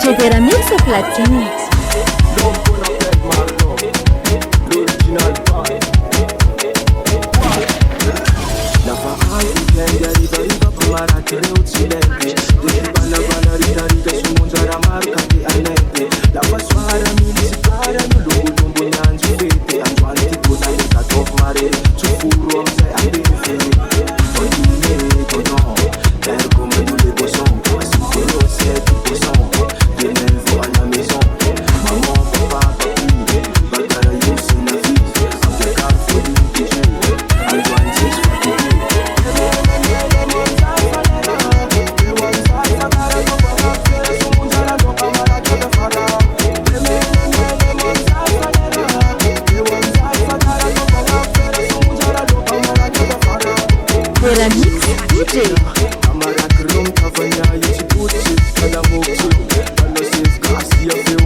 Vedere mix au platine. Vedere mix DJ. I'm a rock room, cover ya, you see good shit, and I'm okay. I know safe gas, you feel